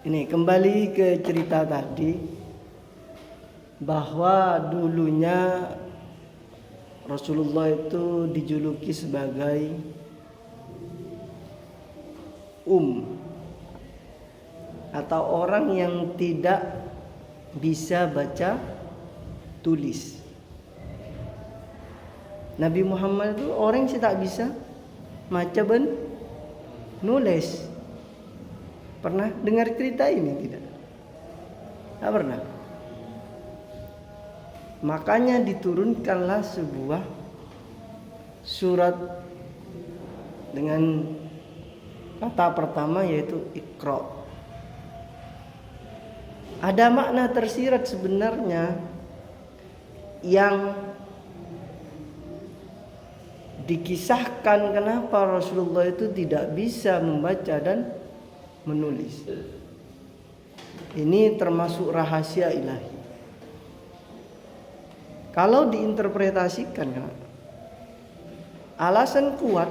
Ini kembali ke cerita tadi, bahwa dulunya Rasulullah itu dijuluki sebagai atau orang yang tidak bisa baca tulis. Nabi Muhammad itu orang yang tak bisa baca dan nulis. Pernah dengar cerita ini tidak? Tak pernah. Makanya diturunkanlah sebuah surat dengan kata pertama yaitu Iqra. Ada makna tersirat sebenarnya yang dikisahkan kenapa Rasulullah itu tidak bisa membaca dan menulis. Ini termasuk rahasia ilahi. Kalau diinterpretasikan, alasan kuat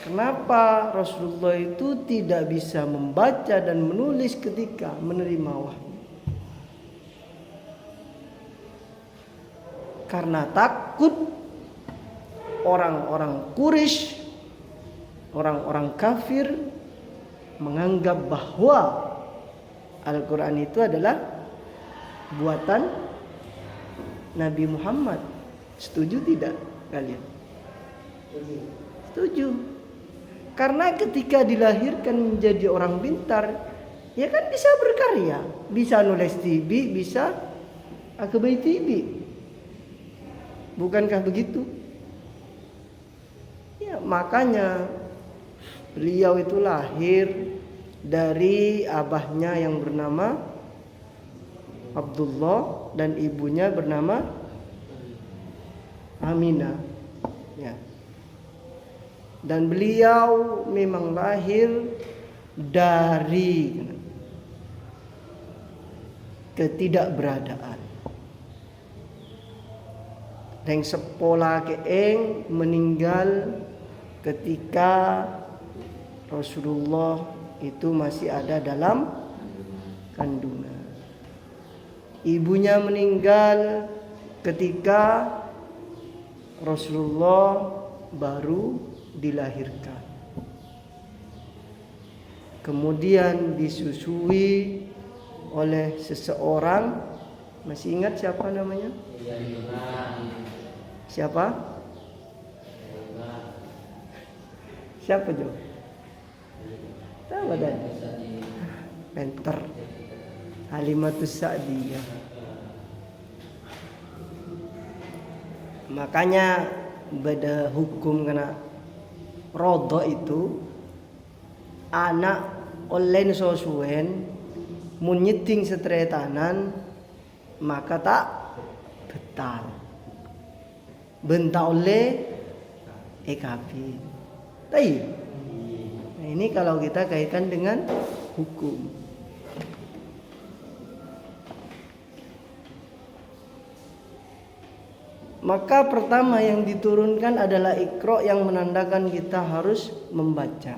kenapa Rasulullah itu tidak bisa membaca dan menulis ketika menerima wahyu, karena takut orang-orang Quraisy, orang-orang kafir menganggap bahwa Al-Quran itu adalah buatan Nabi Muhammad. Setuju tidak kalian? Setuju. Karena ketika dilahirkan menjadi orang pintar, ya kan bisa berkarya, bisa nulis TV, bisa akbai TV. Bukankah begitu? Ya, makanya beliau itu lahir dari abahnya yang bernama Abdullah dan ibunya bernama Aminah. Ya. Dan beliau memang lahir dari ketidakberadaan. Dan sepola keeng meninggal ketika Rasulullah itu masih ada dalam kandungan. Ibunya meninggal ketika Rasulullah baru dilahirkan. Kemudian disusui oleh seseorang. Masih ingat siapa namanya? Siapa? Siapa Jo? Tahu ada? Penter. Halimatus Sa'diyah. Makanya beda hukum kena rodo itu anak olen sosuen munyiting setretanan maka tak betal benta oleh EKP. Tapi nah ini kalau kita kaitkan dengan hukum. Maka pertama yang diturunkan adalah Iqra yang menandakan kita harus membaca.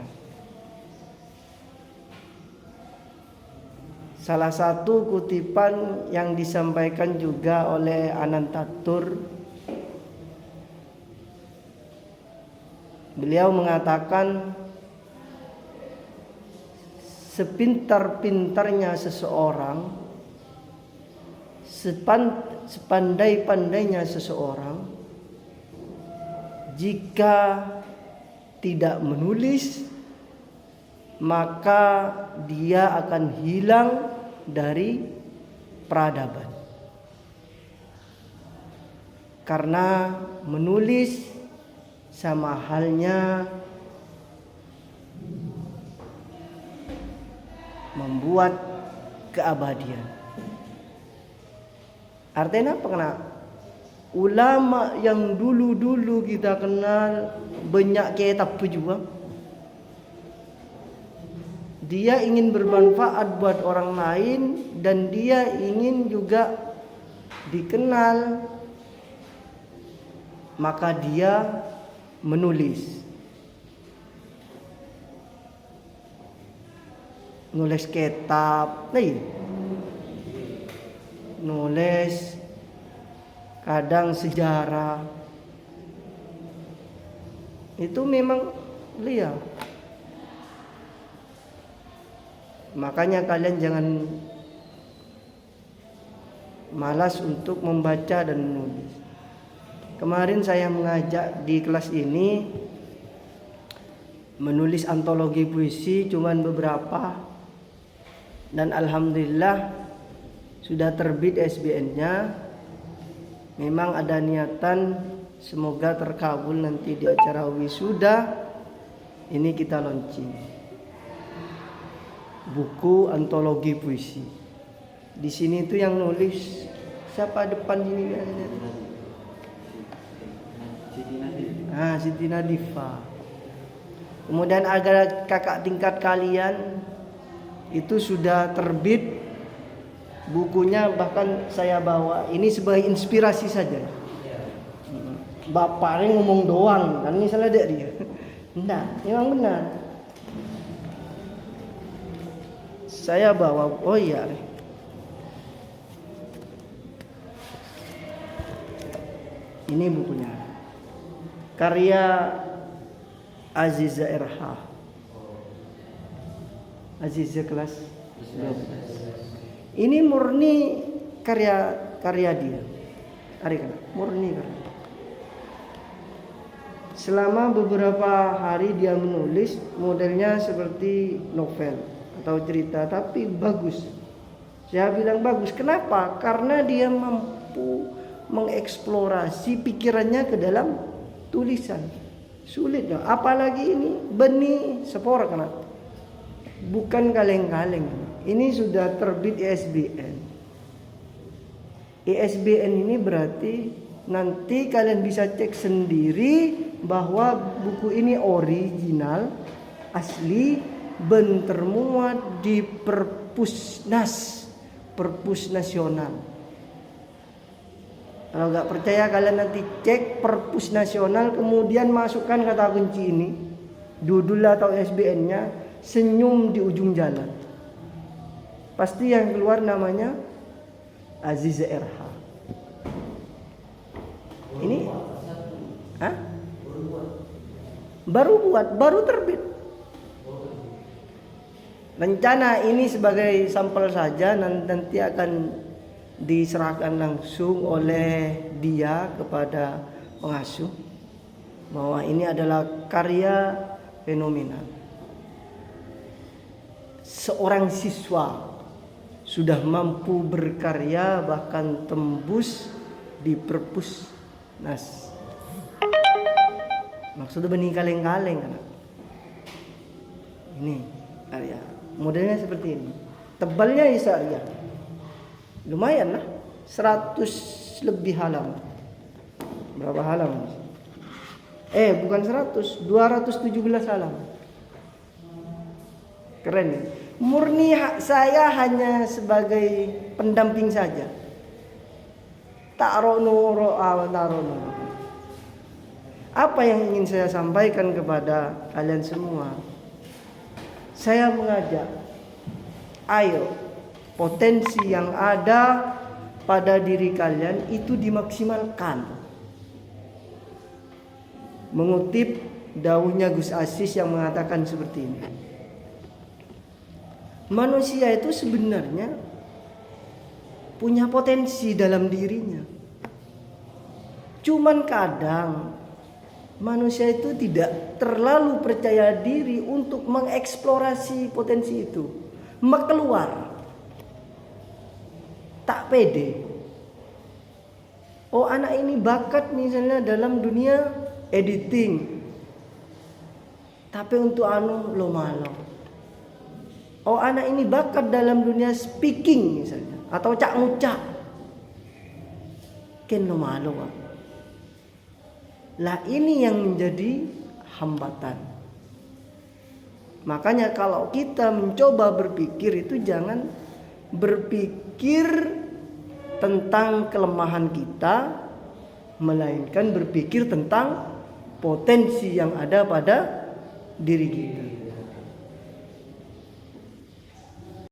Salah satu kutipan yang disampaikan juga oleh Anantatur, beliau mengatakan sepintar-pintarnya seseorang, sepandai-pandainya seseorang, jika tidak menulis maka dia akan hilang dari peradaban. Karena menulis sama halnya membuat keabadian. Artinya apa? Karena ulama yang dulu-dulu kita kenal banyak kitab pejuang. Dia ingin bermanfaat buat orang lain dan dia ingin juga dikenal, maka dia menulis. nulis kitab, nulis kadang sejarah. Itu memang beliau. Makanya kalian jangan malas untuk membaca dan menulis. Kemarin saya mengajak di kelas ini menulis antologi puisi cuman beberapa, dan alhamdulillah sudah terbit SBN-nya. Memang ada niatan semoga terkabul nanti di acara wisuda ini kita launching buku antologi puisi. Di sini itu yang nulis siapa depan sini? Siti Nadifa. Kemudian agar kakak tingkat kalian itu sudah terbit bukunya, bahkan saya bawa ini sebagai inspirasi saja. Bapaknya ngomong doang kan, misalnya dia. Enggak, memang benar. Saya bawa, oh iya. Ini bukunya. Karya Aziza Erha. Aziza kelas 12. Ini murni karya dia. Murni karya. Selama beberapa hari dia menulis, modelnya seperti novel atau cerita, tapi bagus. Saya bilang bagus. Kenapa? Karena dia mampu mengeksplorasi pikirannya ke dalam tulisan. Sulit ya. Apalagi ini benih sepora kan. Bukan kaleng-kaleng. Ini sudah terbit ISBN. ISBN ini berarti nanti kalian bisa cek sendiri bahwa buku ini original, asli, ben termuat di Perpus Nasional. Kalau nggak percaya kalian nanti cek Perpus Nasional, kemudian masukkan kata kunci ini, judul atau ISBN-nya, senyum di ujung jalan. Pasti yang keluar namanya Aziza Erha. Ini baru terbit. Rencana ini sebagai sampel saja, nanti akan diserahkan langsung oleh dia kepada pengasuh bahwa ini adalah karya fenomenal. Seorang siswa sudah mampu berkarya bahkan tembus di Perpusnas. Maksudnya benih kaleng-kaleng kan? Ini karya. Modelnya seperti ini. Tebalnya ya lumayan lah, 100 lebih halaman. Berapa halaman? Bukan 100, 217 halaman. Keren ya. Murni saya hanya sebagai pendamping saja. Apa yang ingin saya sampaikan kepada kalian semua? Saya mengajak, ayo potensi yang ada pada diri kalian itu dimaksimalkan. Mengutip dauhnya Gus Asis yang mengatakan seperti ini. Manusia itu sebenarnya punya potensi dalam dirinya. Cuman kadang manusia itu tidak terlalu percaya diri untuk mengeksplorasi potensi itu. Keluar. Tak pede. Oh, anak ini bakat misalnya dalam dunia editing, tapi untuk lo malu. Oh, anak ini bakat dalam dunia speaking misalnya, atau cak ngucak, ken lo malu. Lah ini yang menjadi hambatan. Makanya kalau kita mencoba berpikir itu jangan berpikir tentang kelemahan kita, melainkan berpikir tentang potensi yang ada pada diri kita.